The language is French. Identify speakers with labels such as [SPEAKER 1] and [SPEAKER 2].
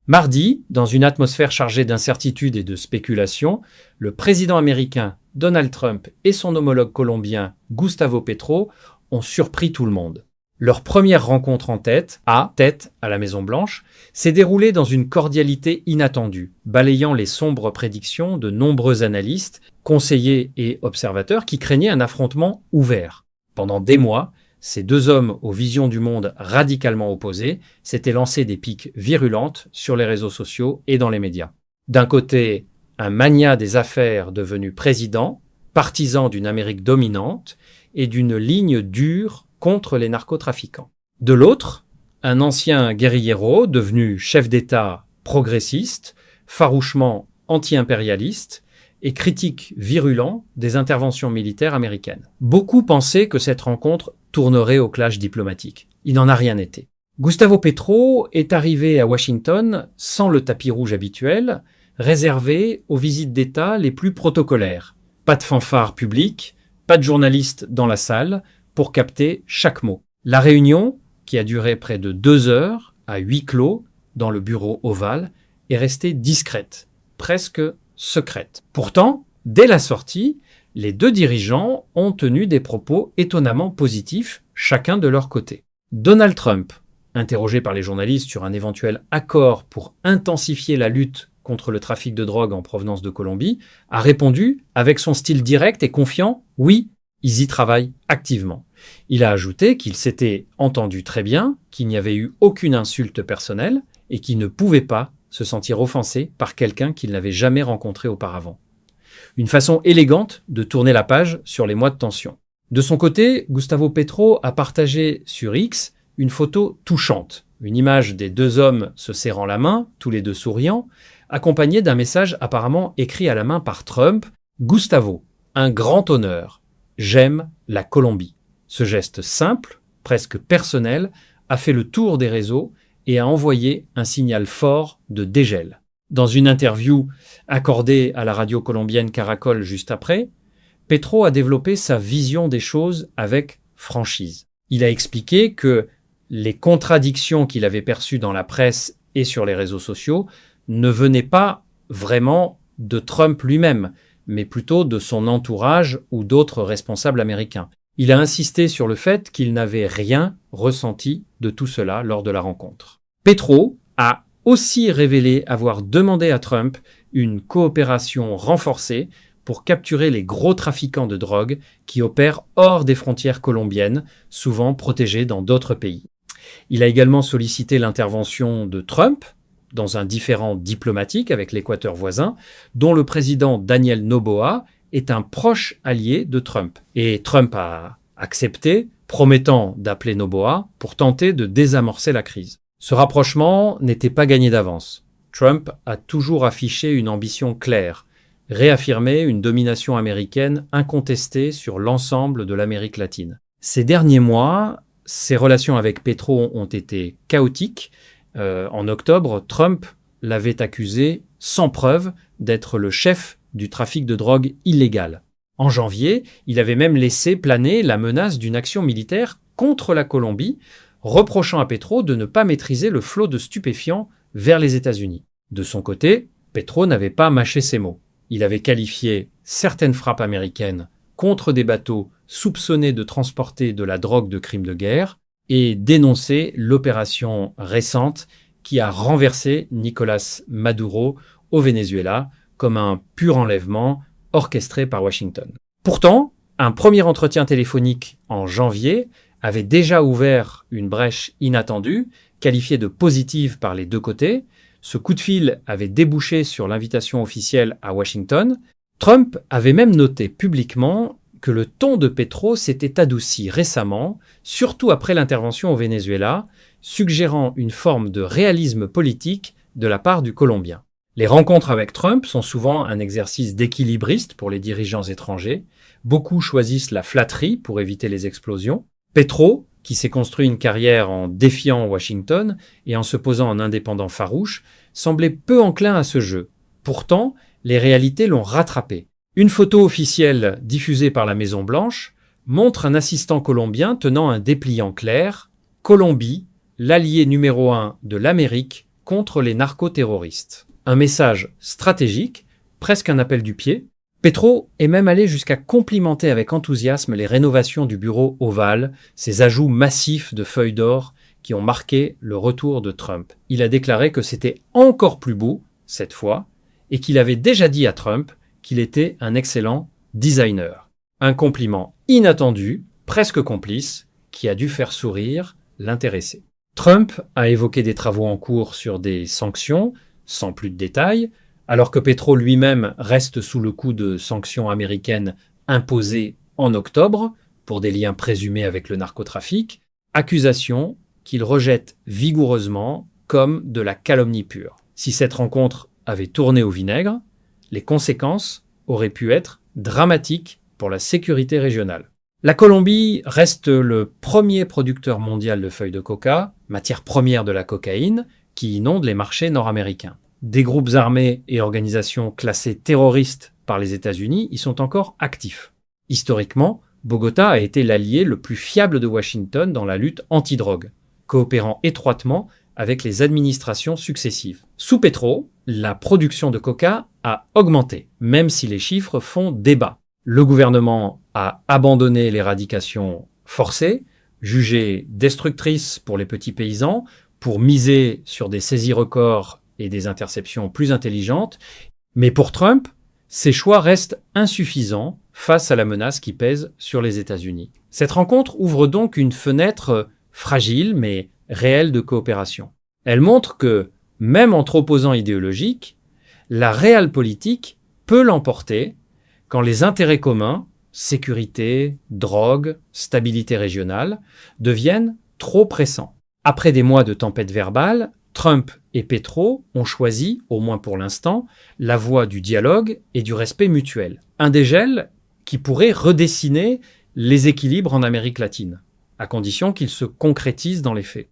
[SPEAKER 1] Mardi, dans une atmosphère chargée d'incertitudes et de spéculations, le président américain Donald Trump et son homologue colombien Gustavo Petro ont surpris tout le monde. Leur première rencontre en tête à la Maison-Blanche s'est déroulée dans une cordialité inattendue, balayant les sombres prédictions de nombreux analystes, conseillers et observateurs qui craignaient un affrontement ouvert. Pendant des mois, ces deux hommes aux visions du monde radicalement opposées s'étaient lancés des piques virulentes sur les réseaux sociaux et dans les médias. D'un côté, un magnat des affaires devenu président, partisan d'une Amérique dominante et d'une ligne dure contre les narcotrafiquants. De l'autre, un ancien guérillero devenu chef d'État progressiste, farouchement anti-impérialiste et critique virulent des interventions militaires américaines. Beaucoup pensaient que cette rencontre tournerait au clash diplomatique. Il n'en a rien été. Gustavo Petro est arrivé à Washington sans le tapis rouge habituel, réservé aux visites d'État les plus protocolaires. Pas de fanfare publique, pas de journalistes dans la salle pour capter chaque mot. La réunion, qui a duré près de 2 heures, à huis clos, dans le bureau ovale, est restée discrète, presque secrète. Pourtant, dès la sortie, les deux dirigeants ont tenu des propos étonnamment positifs, chacun de leur côté. Donald Trump, interrogé par les journalistes sur un éventuel accord pour intensifier la lutte contre le trafic de drogue en provenance de Colombie, a répondu, avec son style direct et confiant, « Oui, ils y travaillent activement ». Il a ajouté qu'il s'était entendu très bien, qu'il n'y avait eu aucune insulte personnelle et qu'il ne pouvait pas se sentir offensé par quelqu'un qu'il n'avait jamais rencontré auparavant. Une façon élégante de tourner la page sur les mois de tension. De son côté, Gustavo Petro a partagé sur X une photo touchante, une image des deux hommes se serrant la main, tous les deux souriants, accompagnée d'un message apparemment écrit à la main par Trump, « Gustavo, un grand honneur, j'aime la Colombie ». Ce geste simple, presque personnel, a fait le tour des réseaux et a envoyé un signal fort de dégel. Dans une interview accordée à la radio colombienne Caracol juste après, Petro a développé sa vision des choses avec franchise. Il a expliqué que les contradictions qu'il avait perçues dans la presse et sur les réseaux sociaux ne venaient pas vraiment de Trump lui-même, mais plutôt de son entourage ou d'autres responsables américains. Il a insisté sur le fait qu'il n'avait rien ressenti de tout cela lors de la rencontre. Petro a aussi révélé avoir demandé à Trump une coopération renforcée pour capturer les gros trafiquants de drogue qui opèrent hors des frontières colombiennes, souvent protégés dans d'autres pays. Il a également sollicité l'intervention de Trump dans un différend diplomatique avec l'Équateur voisin, dont le président Daniel Noboa est un proche allié de Trump. Et Trump a accepté, promettant d'appeler Noboa pour tenter de désamorcer la crise. Ce rapprochement n'était pas gagné d'avance. Trump a toujours affiché une ambition claire, réaffirmer une domination américaine incontestée sur l'ensemble de l'Amérique latine. Ces derniers mois, ses relations avec Petro ont été chaotiques. En octobre, Trump l'avait accusé, sans preuve, d'être le chef du trafic de drogue illégal. En janvier, il avait même laissé planer la menace d'une action militaire contre la Colombie, reprochant à Petro de ne pas maîtriser le flot de stupéfiants vers les États-Unis. De son côté, Petro n'avait pas mâché ses mots. Il avait qualifié certaines frappes américaines contre des bateaux soupçonnés de transporter de la drogue de crimes de guerre et dénoncé l'opération récente qui a renversé Nicolás Maduro au Venezuela comme un pur enlèvement orchestré par Washington. Pourtant, un premier entretien téléphonique en janvier avait déjà ouvert une brèche inattendue, qualifiée de positive par les deux côtés. Ce coup de fil avait débouché sur l'invitation officielle à Washington. Trump avait même noté publiquement que le ton de Petro s'était adouci récemment, surtout après l'intervention au Venezuela, suggérant une forme de réalisme politique de la part du Colombien. Les rencontres avec Trump sont souvent un exercice d'équilibriste pour les dirigeants étrangers. Beaucoup choisissent la flatterie pour éviter les explosions. Petro, qui s'est construit une carrière en défiant Washington et en se posant en indépendant farouche, semblait peu enclin à ce jeu. Pourtant, les réalités l'ont rattrapé. Une photo officielle diffusée par la Maison-Blanche montre un assistant colombien tenant un dépliant clair « Colombie, l'allié numéro 1 de l'Amérique contre les narcoterroristes. Un message stratégique, presque un appel du pied. Petro est même allé jusqu'à complimenter avec enthousiasme les rénovations du bureau ovale, ces ajouts massifs de feuilles d'or qui ont marqué le retour de Trump. Il a déclaré que c'était encore plus beau, cette fois, et qu'il avait déjà dit à Trump qu'il était un excellent designer. Un compliment inattendu, presque complice, qui a dû faire sourire l'intéressé. Trump a évoqué des travaux en cours sur des sanctions, sans plus de détails, alors que Petro lui-même reste sous le coup de sanctions américaines imposées en octobre pour des liens présumés avec le narcotrafic, accusation qu'il rejette vigoureusement comme de la calomnie pure. Si cette rencontre avait tourné au vinaigre, les conséquences auraient pu être dramatiques pour la sécurité régionale. La Colombie reste le premier producteur mondial de feuilles de coca, matière première de la cocaïne, qui inonde les marchés nord-américains. Des groupes armés et organisations classées terroristes par les États-Unis y sont encore actifs. Historiquement, Bogota a été l'allié le plus fiable de Washington dans la lutte anti-drogue, coopérant étroitement avec les administrations successives. Sous Petro, la production de coca a augmenté, même si les chiffres font débat. Le gouvernement a abandonné l'éradication forcée, jugée destructrice pour les petits paysans, pour miser sur des saisies records et des interceptions plus intelligentes. Mais pour Trump, ces choix restent insuffisants face à la menace qui pèse sur les États-Unis. Cette rencontre ouvre donc une fenêtre fragile mais réelle de coopération. Elle montre que, même entre opposants idéologiques, la réelle politique peut l'emporter quand les intérêts communs, sécurité, drogue, stabilité régionale, deviennent trop pressants. Après des mois de tempête verbale, Trump et Petro ont choisi, au moins pour l'instant, la voie du dialogue et du respect mutuel. Un dégel qui pourrait redessiner les équilibres en Amérique latine, à condition qu'il se concrétise dans les faits.